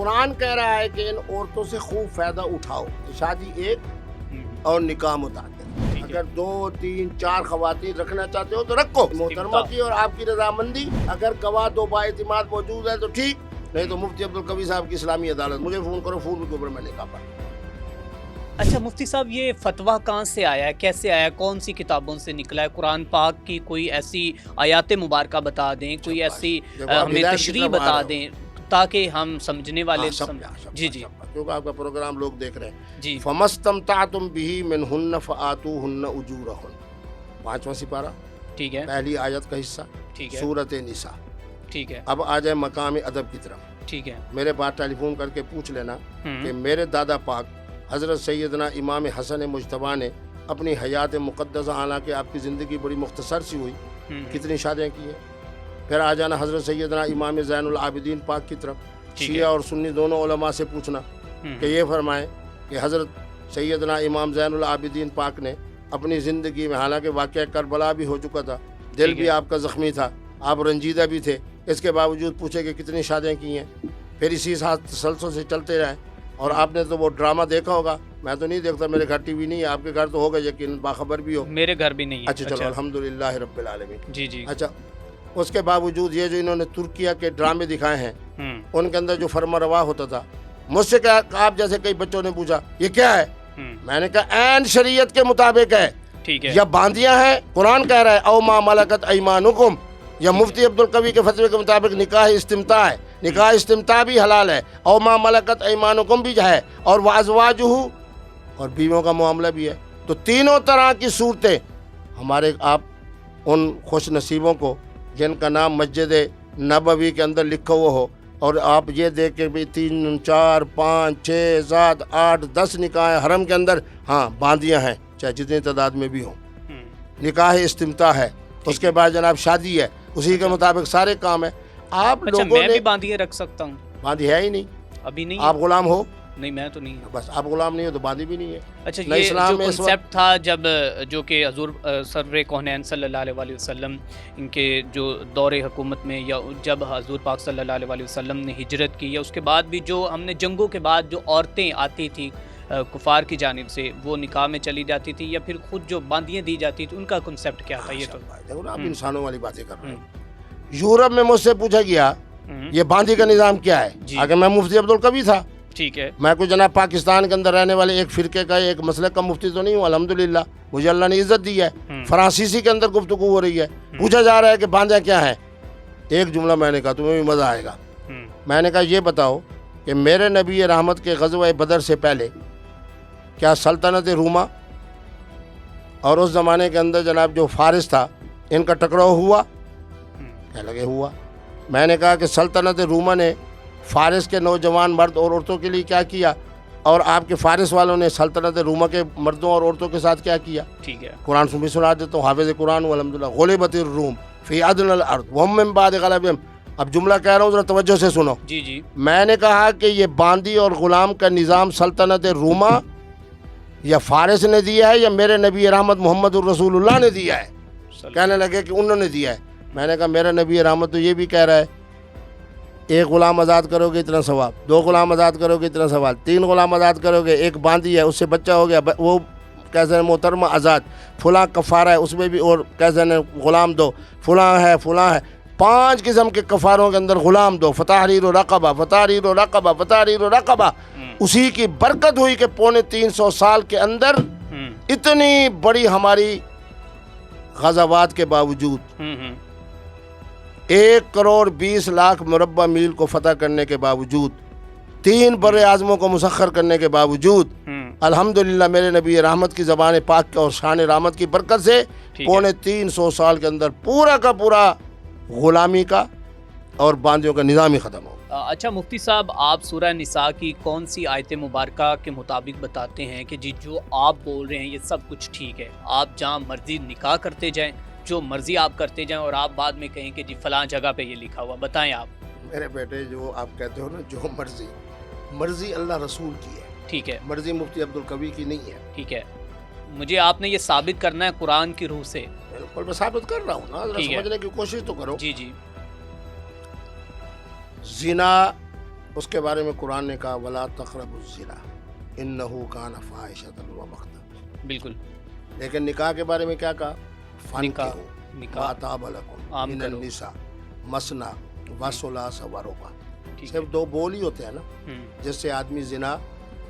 قرآن کہہ رہا ہے کہ ان عورتوں سے خوب فائدہ اٹھاؤ، شادی ایک اور نکاح متعدد، اگر 2 3 4 خواتین رکھنا چاہتے ہو تو رکھو، محترمہ کی اور آپ کی رضامندی، اگر گواہ 2 بااعتماد موجود ہے تو ٹھیک، نہیں تو مفتی عبدالقوی صاحب کی اسلامی عدالت، مجھے فون کرو، فون کے اوپر میں نکاح پڑھ۔ اچھا مفتی صاحب، یہ فتویٰ کہاں سے آیا ہے، کیسے آیا ہے، کون سی کتابوں سے نکلا ہے؟ قرآن پاک کی کوئی ایسی آیات مبارکہ بتا دیں، کوئی ایسی ہمیں تشریح بتا دیں تاکہ ہم سمجھنے والے جی جی، کیونکہ آپ کا پروگرام لوگ دیکھ رہے ہیں جی، فَمَسْتَمْتَعْتُمْ بِهِ مِنْهُنَّ فَآتُوهُنَّ أُجُورَهُنَّ، 5واں سپارہ، ٹھیک ہے، پہلی آیت کا حصہ، ٹھیک ہے، سورۃ نساء۔ ٹھیک ہے، اب آ جائے مقام ادب کی طرف، ٹھیک ہے، میرے پاس ٹیلی فون کر کے پوچھ لینا کہ میرے دادا پاک حضرت سیدنا امام حسن مجتبیٰ نے اپنی حیات مقدسہ، حالانکہ آپ کی زندگی بڑی مختصر سی ہوئی، کتنی شادیاں کی ہیں؟ پھر آ جانا حضرت سیدنا امام زین العابدین پاک کی طرف، شیعہ اور سنی دونوں علماء سے پوچھنا کہ یہ فرمائیں کہ حضرت سیدنا امام زین العابدین پاک نے اپنی زندگی میں، حالانکہ واقعہ کربلا بھی ہو چکا تھا، دل بھی آپ کا زخمی تھا، آپ رنجیدہ بھی تھے، اس کے باوجود پوچھے کہ کتنی شادیاں کی ہیں؟ پھر اسی ساتھ تسلسل سے چلتے رہے۔ اور آپ نے تو وہ ڈرامہ دیکھا ہوگا، میں تو نہیں دیکھتا، میرے گھر ٹی وی نہیں ہے، آپ کے گھر تو ہوگا یقین، باخبر بھی ہو۔ میرے گھر بھی نہیں ہے۔ اچھا چلو، الحمدللہ رب العالمین۔ جی جی، اچھا، اس کے باوجود یہ جو انہوں نے ترکیہ کے ڈرامے دکھائے ہیں، ان کے اندر جو فرما روا ہوتا تھا، مجھ سے کیا آپ جیسے کئی بچوں نے پوچھا یہ کیا ہے، میں نے کہا عین شریعت کے مطابق ہے، ٹھیک ہے، یا باندیاں ہیں، قرآن کہہ رہا ہے او ما ملکت ایمانکم، یا مفتی عبدالقوی کے فتوے کے مطابق نکاح استمتاع ہے، نکاح استمتاع بھی حلال ہے، او ما ملکت ایمانکم بھی ہے، اور وازواجہ، اور بیویوں کا معاملہ بھی ہے۔ تو تینوں طرح کی صورتیں ہمارے، آپ ان خوش نصیبوں کو جن کا نام مسجد نبوی کے اندر لکھا ہوا ہو، اور آپ یہ دیکھ کے بھی 3 4 5 6 7 8 10 نکاح حرم کے اندر، ہاں باندیاں ہیں، چاہے جتنی تعداد میں بھی ہوں، نکاح استمتاع ہے، اس کے بعد جناب شادی ہے، اسی کے مطابق سارے کام ہیں۔ آپ اچھا لوگوں میں نے بھی باندیاں رکھ سکتا ہوں؟ باندھی ہے ہی نہیں، ابھی نہیں آپ غلام ہو، نہیں میں تو نہیں ہوں۔ بس آپ غلام نہیں ہو تو باندھی بھی نہیں ہے۔ اچھا، نہ یہ اسلام جو میں اس وقت کنسیپٹ تھا جب جو کہ حضور سرور کونین صلی اللہ علیہ وسلم ان کے جو دور حکومت میں، یا جب حضور پاک صلی اللہ علیہ وسلم نے ہجرت کی، یا اس کے بعد بھی جو ہم نے جنگوں کے بعد جو عورتیں آتی تھیں کفار کی جانب سے، وہ نکاح میں چلی جاتی تھی، یا پھر خود جو باندیاں دی جاتی تھی، ان کا کنسیپٹ کیا تھا؟ یہ تو دیکھو نا، آپ انسانوں والی باتیں کر رہے ہیں۔ یورپ میں مجھ سے پوچھا گیا یہ باندھی کا نظام کیا ہے، اگر میں مفتی عبدالقوی تھا، ٹھیک ہے، میں کوئی جناب پاکستان کے اندر رہنے والے ایک فرقے کا، ایک مسلک کا مفتی تو نہیں ہوں، الحمدللہ مجھے اللہ نے عزت دی ہے، فرانسیسی کے اندر گفتگو ہو رہی ہے، پوچھا جا رہا ہے کہ باندیاں کیا ہے، ایک جملہ میں نے کہا، تمہیں بھی مزہ آئے گا، میں نے کہا یہ بتاؤ کہ میرے نبی رحمت کے غزوہ بدر سے پہلے کیا سلطنت روما اور اس زمانے کے اندر جناب جو فارس تھا، ان کا ٹکراؤ ہوا؟ کہنے لگے ہوا۔ میں نے کہا کہ سلطنت روما نے فارس کے نوجوان مرد اور عورتوں کے لیے کیا کیا، اور آپ کے فارس والوں نے سلطنت روما کے مردوں اور عورتوں کے ساتھ کیا کیا؟ ٹھیک ہے، قرآن بھی سنا دیتا ہوں، حافظ قرآن ہوں الحمدللہ۔ غلبت الروم فی ادنی الارض وهم من بعد غلبهم، اب جملہ کہہ رہا ہوں ذرا توجہ سے سنو۔ جی جی، میں نے کہا کہ یہ باندی اور غلام کا نظام سلطنت روما یا فارس نے دیا ہے، یا میرے نبی رحمت محمد الرسول اللہ نے دیا ہے؟ کہنے لگے کہ انہوں نے دیا ہے۔ میں نے کہا میرا نبی رحمت تو یہ بھی کہہ رہا ہے، 1 غلام آزاد کرو گے اتنا ثواب، 2 غلام آزاد کرو گے اتنا ثواب، 3 غلام آزاد کرو گے، 1 باندھی ہے اس سے بچہ ہو گیا، وہ کیسے ہیں محترمہ آزاد، فلاں کفارہ ہے اس میں بھی، اور کیسے ہیں غلام دو، فلاں ہے فلاں ہے، 5 قسم کے کفاروں کے اندر غلام دو، فتحریر رقبہ، فتحریر رقبہ، فتحریر رقبہ۔ اسی کی برکت ہوئی کہ 350 سال کے اندر اتنی بڑی ہماری غزوات کے باوجود، 1,20,00,000 مربع میل کو فتح کرنے کے باوجود، 3 بر اعظموں کو مسخر کرنے کے باوجود، الحمدللہ میرے نبی رحمت کی زبان پاک اور شان رحمت کی برکت سے 350 سال کے اندر پورا کا پورا غلامی کا اور باندیوں کا نظام ہی ختم ہو۔ اچھا مفتی صاحب، آپ سورہ نساء کی کون سی آیت مبارکہ کے مطابق بتاتے ہیں کہ جی جو آپ بول رہے ہیں یہ سب کچھ ٹھیک ہے، آپ جہاں مرضی نکاح کرتے جائیں، جو مرضی آپ کرتے جائیں، اور آپ بعد میں کہیں کہ جی فلاں جگہ پہ یہ لکھا ہوا، بتائیں آپ۔ میرے بیٹے، جو آپ کہتے ہو نا جو مرضی، مرضی اللہ رسول کی ہے، ٹھیک ہے، مرضی مفتی عبدالقوی کی نہیں ہے، ٹھیک ہے، مجھے آپ نے یہ ثابت کرنا ہے قرآن کی روح سے۔ بالکل میں ثابت کر رہا ہوں نا، ذرا سمجھنے کی کوشش تو کرو۔ جی جی، زنا اس کے بارے میں قرآن نے کہا ولا تقربوا الزنا انہ کان فاحشۃ ومقتا، بالکل. لیکن نکاح کے بارے میں کیا کہا؟ نکاح فانکحوا ما طاب لکم عام من کرو. النساء مثنی وثلاث ورباع. ٹھیک ہے. صرف دو بول ہی ہوتے ہیں نا، ہم، جس سے آدمی زنا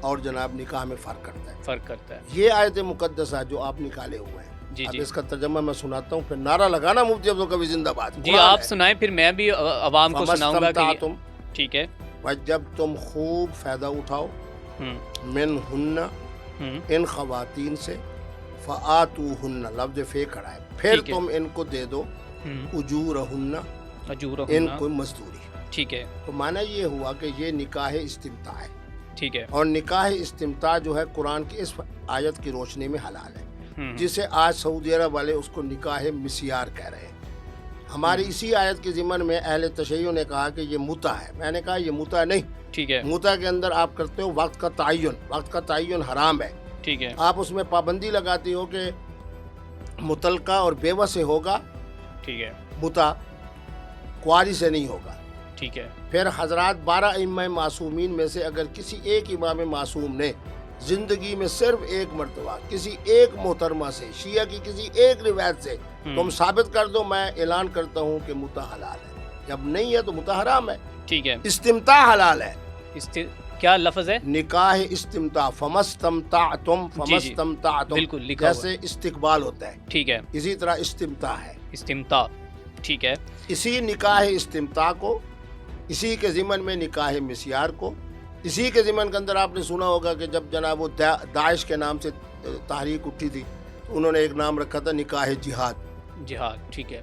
اور جناب نکاح میں فرق کرتا ہے. فرق کرتا ہے. یہ آیت مقدسہ جو آپ نکالے ہوئے ہیں، جی اب جی اس کا ترجمہ میں سناتا ہوں، پھر نعرہ لگانا مفتی عبد القوی زندہ باد. جی قرآن آپ ہے. سنائیں، پھر میں بھی عوام کو سناؤں گا کہ فمستمتعتم، ٹھیک ہے. جب تم خوب فائدہ اٹھاؤ ہم، من ہن ہم، ان خواتین سے، فآتوہن لفظ فے کھڑا ہے، پھر ٹھیک ہے. تم ان کو دے دو ہم، اجورہن، اجورہن، ان کو مزدوری. ٹھیک ہے. تو معنی یہ ہوا کہ یہ نکاح استمتاع ہے، ٹھیک ہے. اور نکاح استمتاع جو ہے قرآن کی اس آیت کی روشنی میں حلال ہے، ہم، جسے آج سعودی عرب والے اس کو نکاح مسیار کہہ رہے ہیں. ہماری اسی آیت کے ضمن میں اہل تشیع نے کہا کہ یہ متع ہے. میں نے کہا یہ متع نہیں، ٹھیک ہے. متع کے اندر آپ کرتے ہو وقت کا تعین، وقت کا تعین حرام ہے. ٹھیک ہے. آپ اس میں پابندی لگاتی ہو کہ متعلقہ اور بیوہ سے ہوگا ٹھیک ہے. متع، کنواری سے نہیں ہوگا. ٹھیک ہے. پھر حضرات 12 ائمہ معصومین میں سے اگر کسی ایک امام معصوم نے زندگی میں صرف ایک مرتبہ کسی ایک محترمہ سے، شیعہ کی کسی ایک روایت سے تم ثابت کر دو، میں اعلان کرتا ہوں کہ متع حلال ہے. جب نہیں ہے تو متع حرام ہے. ٹھیک ہے. استمتاع حلال ہے. کیا لفظ ہے؟ نکاح استمتاع، فمستمتعتم، فمستمتعتم بالکل لکھا ہوا ہے. جیسے استقبال ہوتا ہے، ٹھیک ہے. اسی طرح استمتاع ہے. استمتاع. ٹھیک ہے. اسی نکاح استمتاع کو، اسی کے ضمن میں نکاح مسیار کو، اسی کے ضمن کے اندر آپ نے سنا ہوگا کہ جب جناب وہ داعش کے نام سے تحریک اٹھی تھی تو انہوں نے ایک نام رکھا تھا نکاح جہاد. جہاد. ٹھیک ہے.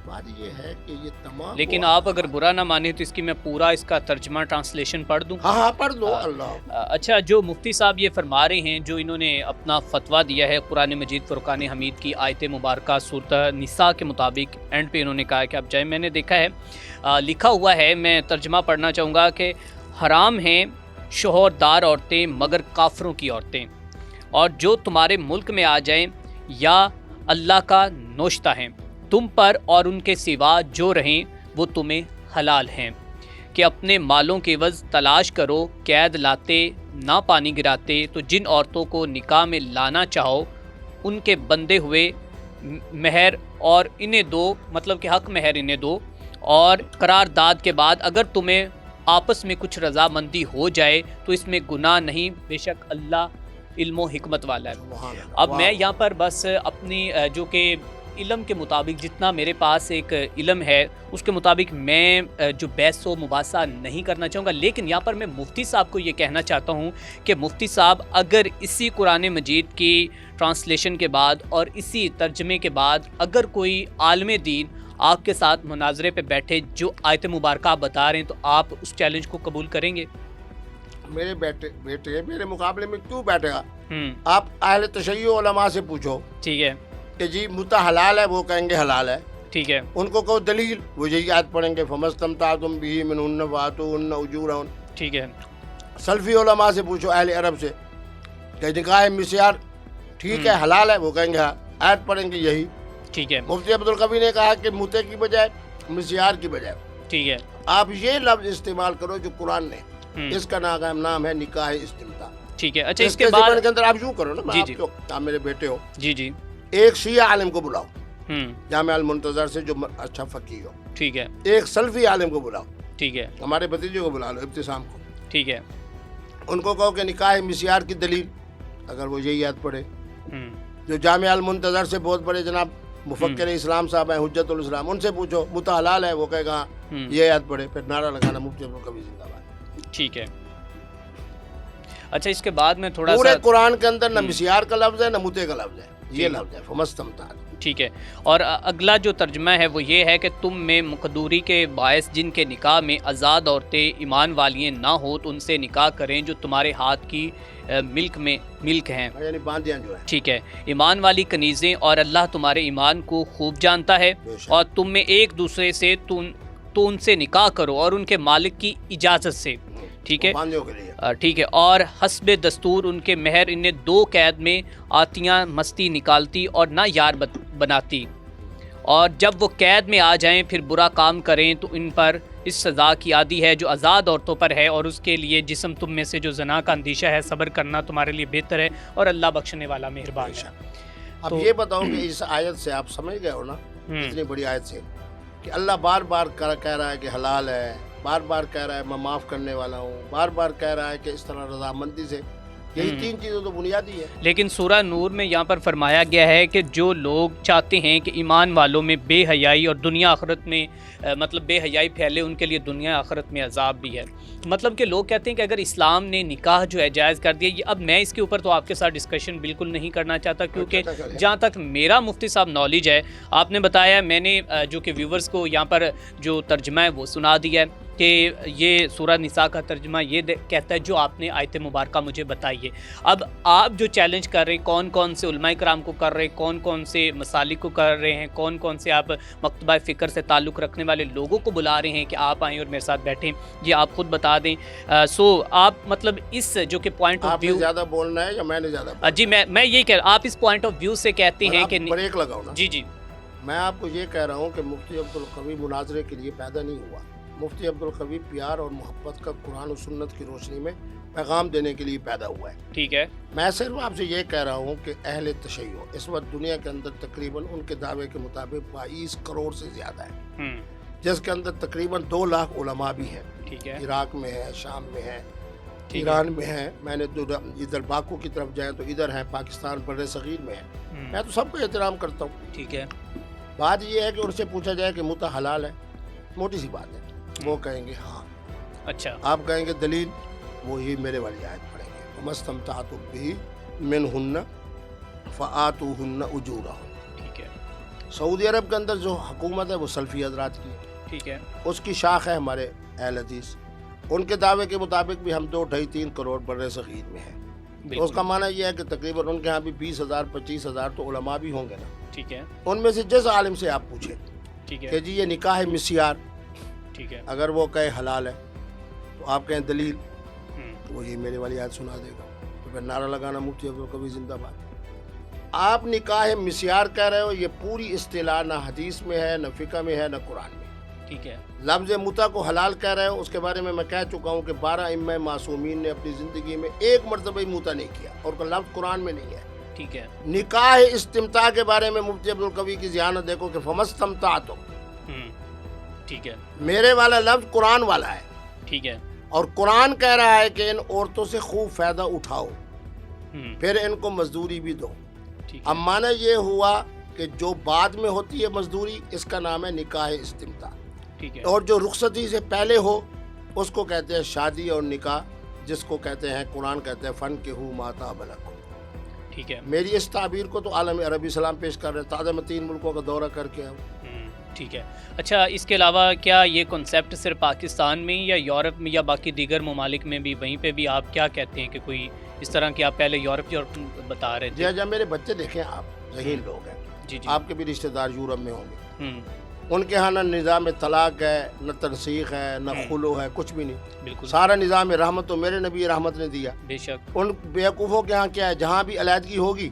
بات یہ ہے کہ یہ تمام، لیکن آپ اگر برا نہ مانیں تو اس کی میں پورا اس کا ترجمہ ٹرانسلیشن پڑھ دوں. ہاں پڑھ دو. اللہ اچھا، جو مفتی صاحب یہ فرما رہے ہیں، جو انہوں نے اپنا فتویٰ دیا ہے قرآن مجید فرقان حمید کی آیت مبارکہ سورۃ نساء کے مطابق، اینڈ پہ انہوں نے کہا کہ اب جائیں، میں نے دیکھا ہے لکھا ہوا ہے، میں ترجمہ پڑھنا چاہوں گا کہ حرام ہیں شوہردار عورتیں مگر کافروں کی عورتیں، اور جو تمہارے ملک میں آ جائیں یا اللہ کا نوشتہ ہیں، تم پر اور ان کے سوا جو رہیں وہ تمہیں حلال ہیں، کہ اپنے مالوں کے عوض تلاش کرو، قید لاتے نہ پانی گراتے، تو جن عورتوں کو نکاح میں لانا چاہو ان کے بندے ہوئے مہر اور انہیں دو، مطلب کہ حق مہر انہیں دو، اور قرارداد کے بعد اگر تمہیں آپس میں کچھ رضامندی ہو جائے تو اس میں گناہ نہیں، بے شک اللہ علم و حکمت والا ہے. اب میں یہاں پر بس اپنی جو کہ علم کے مطابق جتنا میرے پاس ایک علم ہے اس کے مطابق میں جو بحث و مباحثہ نہیں کرنا چاہوں گا، لیکن یہاں پر میں مفتی صاحب کو یہ کہنا چاہتا ہوں کہ مفتی صاحب اگر اسی قرآن مجید کی ٹرانسلیشن کے بعد اور اسی ترجمے کے بعد اگر کوئی عالم دین آپ کے ساتھ مناظرے پہ بیٹھے جو آیت مبارکہ آپ بتا رہے ہیں، تو آپ اس چیلنج کو قبول کریں گے؟ میرے بیٹے میرے مقابلے میں کیوں بیٹھے گا؟ آپ اہل تشیع علماء سے پوچھو ٹھیک ہے کہ جی متع حلال ہے، وہ کہیں گے حلال ہے. ٹھیک ہے. ان کو کہو دلیل، وہ یہی آیت پڑھیں گے فمستمتعتم بہ منہن فآتوہن اجورہن. ٹھیک ہے. سلفی علماء سے پوچھو اہل عرب سے کہ نکاح مسیار ٹھیک ہے حلال ہے، وہ کہیں گے ہاں، آیت پڑھیں گے یہی. ٹھیک ہے. مفتی عبد القوی نے کہا کہ متع کی بجائے مسیار کی بجائے ٹھیک ہے. آپ یہ لفظ استعمال کرو جو قرآن نے، اس کا نام ہے نکاح استمتاع. ٹھیک ہے. اچھا، اس کے ضمن کے اندر آپ یوں کرو نا، جی آپ جو آپ میرے بیٹے ہو، جی جی ایک شیعہ عالم کو بلاؤ ہوں جامع المنتظر سے جو اچھا فقیہ ہو، ٹھیک ہے. ایک سلفی عالم کو بلاؤ، ٹھیک ہے. ہمارے بھتیجے کو بلا لو ابتسام کو، ٹھیک ہے. ان کو کہو کہ نکاح مسیار کی دلیل اگر وہ یہی یاد پڑھے. جو جامع المنتظر سے بہت بڑے جناب مفکر اسلام صاحب ہیں حجت الاسلام، ان سے پوچھو متع حلال ہے، وہ کہے گا یہ یاد پڑھے، پھر نعرہ لگانا مفتی عبد القوی زندہ باد. ٹھیک ہے. اچھا، اس کے بعد میں تھوڑا پورے سا قرآن کے اندر نہ مسیار کا لفظ ہے نہ متع کا لفظ ہے، یہ لفظ ہے فمستمتعتم. ٹھیک ہے. اور اگلا جو ترجمہ ہے وہ یہ ہے کہ تم میں مقدوری کے باعث جن کے نکاح میں آزاد عورتیں ایمان والیاں نہ ہو تو ان سے نکاح کریں جو تمہارے ہاتھ کی ملک ہیں، یعنی باندیاں جو ہیں. ٹھیک ہے. ایمان والی کنیزیں، اور اللہ تمہارے ایمان کو خوب جانتا ہے، اور تم میں ایک دوسرے سے تو ان سے نکاح کرو اور ان کے مالک کی اجازت سے. ٹھیک ہے. ٹھیک ہے. اور حسب دستور ان کے مہر انہیں 2 قید میں آتیاں مستی نکالتی اور نہ یار بناتی، اور جب وہ قید میں آ جائیں پھر برا کام کریں تو ان پر اس سزا کی عادی ہے جو آزاد عورتوں پر ہے، اور اس کے لیے جسم تم میں سے جو زنا کا اندیشہ ہے صبر کرنا تمہارے لیے بہتر ہے، اور اللہ بخشنے والا مہربان ہے۔ اب تو یہ بتاؤ کہ اس آیت سے آپ سمجھ گئے ہو نا، اتنی بڑی آیت سے، کہ اللہ بار بار کہہ رہا ہے کہ حلال ہے، بار بار کہہ رہا ہے میں معاف کرنے والا ہوں، بار بار کہہ رہا ہے کہ اس طرح رضامندی سے، یہی تین چیزیں تو بنیادی ہے۔ لیکن سورہ نور میں یہاں پر فرمایا گیا ہے کہ جو لوگ چاہتے ہیں کہ ایمان والوں میں بے حیائی اور دنیا آخرت میں مطلب بے حیائی پھیلے، ان کے لیے دنیا آخرت میں عذاب بھی ہے۔ مطلب کہ لوگ کہتے ہیں کہ اگر اسلام نے نکاح جو ہے جائز کر دیا، اب میں اس کے اوپر تو آپ کے ساتھ ڈسکشن بالکل نہیں کرنا چاہتا، کیونکہ جہاں تک میرا مفتی صاحب نالج ہے، آپ نے بتایا، میں نے جو کہ ویورز کو یہاں پر جو ترجمہ ہے وہ سنا دیا ہے کہ یہ سورہ نساء کا ترجمہ یہ کہتا ہے جو آپ نے آیت مبارکہ مجھے بتائی ہے۔ اب آپ جو چیلنج کر رہے ہیں، کون کون سے علماء کرام کو کر رہے ہیں، کون کون سے مسالک کو کر رہے ہیں، کون کون سے آپ مکتبہ فکر سے تعلق رکھنے والے لوگوں کو بلا رہے ہیں کہ آپ آئیں اور میرے ساتھ بیٹھیں، یہ آپ خود بتا دیں۔ سو آپ مطلب اس جو کہ پوائنٹ آف آپ نے ویو، زیادہ بولنا ہے یا میں نے زیادہ بولنا ہے؟ جی میں یہی کہہ رہا ہوں، آپ اس پوائنٹ آف ویو سے کہتے ہیں کہ بریک لگاؤ نا۔ جی میں آپ کو یہ کہہ رہا ہوں کہ مفتی عبدالقوی مناظرے کے لیے پیدا نہیں ہوا۔ مفتی عبدالقوی پیار اور محبت کا قرآن و سنت کی روشنی میں پیغام دینے کے لیے پیدا ہوا ہے۔ ٹھیک ہے، میں صرف آپ سے یہ کہہ رہا ہوں کہ اہل تشیع اس وقت دنیا کے اندر تقریباً ان کے دعوے کے مطابق 22 کروڑ سے زیادہ ہے، جس کے اندر تقریباً 2 لاکھ علماء بھی ہیں۔ ٹھیک ہے، عراق میں ہے، شام میں ہے، ٹھیک ہے، ایران میں ہے، میں نے ادھر باکو کی طرف جائیں تو ادھر ہیں، پاکستان بر صغیر میں ہے۔ میں تو سب کا احترام کرتا ہوں۔ ٹھیک ہے، بات یہ ہے کہ ان سے پوچھا جائے کہ متع حلال ہے، موٹی سی بات ہے، وہ کہیں گے ہاں۔ اچھا، آپ کہیں گے دلیل، وہی میرے والی آیت پڑھیں گے، وَمَسْتَمْتَعْتُم بِهِ مِنْهُنَّ فَآتُوهُنَّ أُجُورَهُنَّ۔ ٹھیک ہے، سعودی عرب کے اندر جو حکومت ہے وہ سلفی حضرات کی ہے، ٹھیک ہے، اس کی شاخ ہے ہمارے اہل حدیث۔ ان کے دعوے کے مطابق بھی ہم 2-3 کروڑ بر صغیر میں ہیں، تو اس کا معنی یہ ہے کہ تقریباً ان کے ہاں بھی 20,000 25,000 تو علماء بھی ہوں گے نا۔ ٹھیک ہے، ان میں سے جس عالم سے آپ پوچھیں ٹھیک ہے، کہ جی یہ نکاح مسیار، ٹھیک ہے، اگر وہ کہے حلال ہے تو آپ کہیں دلیل، وہ یہ میرے والی آیت سنا دے گا، تو پھر نعرہ لگانا مفتی عبدالقوی زندہ باد۔ آپ نکاح مسیار کہہ رہے ہو، یہ پوری اصطلاح نہ حدیث میں ہے، نہ فقہ میں ہے، نہ قرآن میں۔ ٹھیک ہے، لفظ متع کو حلال کہہ رہے ہو، اس کے بارے میں کہہ چکا ہوں کہ 12 ائمہ معصومین نے اپنی زندگی میں ایک مرتبہ ہی متع نہیں کیا، اور لفظ قرآن میں نہیں ہے۔ ٹھیک ہے، نکاح استمتاع کے بارے میں مفتی عبدالقوی کی ذہانت دیکھو کہ فَمَسْتَمْتَعْتُم، ٹھیک ہے، میرے والا لفظ قرآن والا ہے، ٹھیک ہے، اور قرآن کہہ رہا ہے کہ ان عورتوں سے خوب فائدہ اٹھاؤ، پھر ان کو مزدوری بھی دو۔ اب معنی یہ ہوا کہ جو بعد میں ہوتی ہے مزدوری، اس کا نام ہے نکاح استمتاع، ٹھیک ہے، اور جو رخصتی سے پہلے ہو اس کو کہتے ہیں شادی اور نکاح، جس کو کہتے ہیں قرآن کہتے ہیں فَانكِحُوا مَا طَابَ لَكُمْ۔ ٹھیک ہے، میری اس تعبیر کو تو عالم عربی سلام پیش کر رہے ہیں، تازہ میں 3 ملکوں کا دورہ کر کے آؤں۔ ٹھیک ہے۔ اچھا، اس کے علاوہ کیا یہ کنسیپٹ صرف پاکستان میں یا یورپ میں یا باقی دیگر ممالک میں بھی، وہیں پہ بھی آپ کیا کہتے ہیں کہ کوئی اس طرح کی، آپ پہلے یورپ بتا رہے تھے؟ جی جب میرے بچے دیکھیں، آپ ذہین لوگ ہیں، جی، آپ کے بھی رشتہ دار یورپ میں ہوں گے، ان کے ہاں نہ نظام طلاق ہے، نہ تنسیخ ہے، نہ خلو ہے، کچھ بھی نہیں، بالکل، سارا نظام رحمت تو میرے نبی رحمت نے دیا۔ بے شک، ان بیوقوفوں کے ہاں کیا ہے، جہاں بھی علیحدگی ہوگی،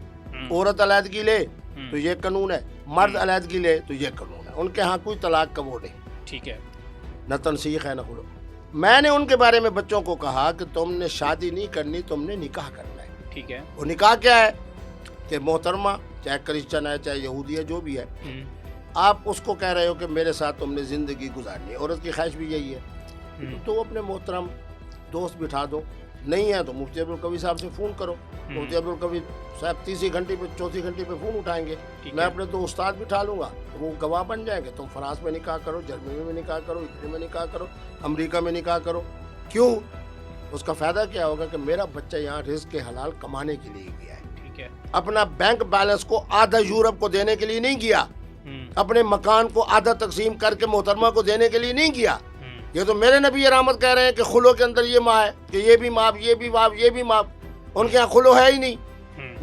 عورت علیحدگی لے تو یہ قانون ہے، مرد علیحدگی لے تو یہ قانون ہے، ان کے ہاں کوئی طلاق کا وہ نہیں، ٹھیک ہے، نہ تنسیخ ہے نہ خلو۔ میں نے ان کے بارے میں بچوں کو کہا کہ تم نے شادی نہیں کرنی، تم نے نکاح کرنا ہے۔ ٹھیک ہے، وہ نکاح کیا ہے کہ محترمہ چاہے کرسچن ہے، چاہے یہودی ہے، جو بھی ہے، آپ اس کو کہہ رہے ہو کہ میرے ساتھ تم نے زندگی گزارنی ہے، عورت کی خواہش بھی یہی ہے، تو اپنے محترم دوست بٹھا دو، نہیں ہے تو مفتی عبدالقوی صاحب سے فون کرو، مفتی عبدالقوی صاحب تیسری گھنٹی پہ چوتھی گھنٹی پہ فون اٹھائیں گے، میں اپنے 2 استاد بٹھا لوں گا، وہ گواہ بن جائیں گے، تم فرانس میں نکاح کرو، جرمنی میں نکاح کرو، اٹلی میں نکاح کرو، امریکہ میں نکاح کرو۔ کیوں؟ اس کا فائدہ کیا ہوگا کہ میرا بچہ یہاں رزق کے حلال کمانے کے لیے گیا ہے، ٹھیک ہے، اپنا بینک بیلنس کو آدھا یورپ کو دینے کے لیے نہیں گیا، اپنے مکان کو آدھا تقسیم کر کے محترمہ کو دینے کے لیے نہیں گیا۔ یہ تو میرے نبی رحمت کہہ رہے ہیں کہ خلو کے اندر یہ ماں ہے کہ یہ بھی معاف، یہ بھی معاف، یہ بھی معاف، ان کے یہاں خلو ہے ہی نہیں۔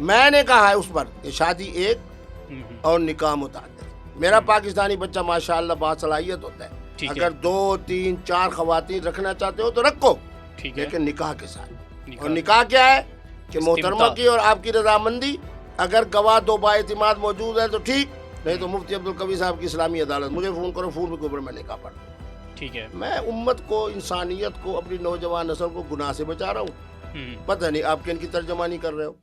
میں نے کہا ہے اس پر کہ شادی ایک اور نکاح متعدد۔ میرا پاکستانی بچہ ماشاءاللہ باصلاحیت ہوتا ہے، اگر 2 3 4 خواتین رکھنا چاہتے ہو تو رکھو، لیکن نکاح کے ساتھ۔ اور نکاح کیا ہے کہ محترمہ کی اور آپ کی رضامندی، اگر گواہ 2 بااعتماد موجود ہے تو ٹھیک، نہیں تو مفتی عبدالقوی صاحب کی اسلامی عدالت، مجھے فون کرو، فون کے اوپر میں نکاح پڑھ۔ ٹھیک ہے میں امت کو، انسانیت کو، اپنی نوجوان نسل کو گناہ سے بچا رہا ہوں. ہم، پتہ نہیں آپ کن کی ترجمانی کر رہے ہو.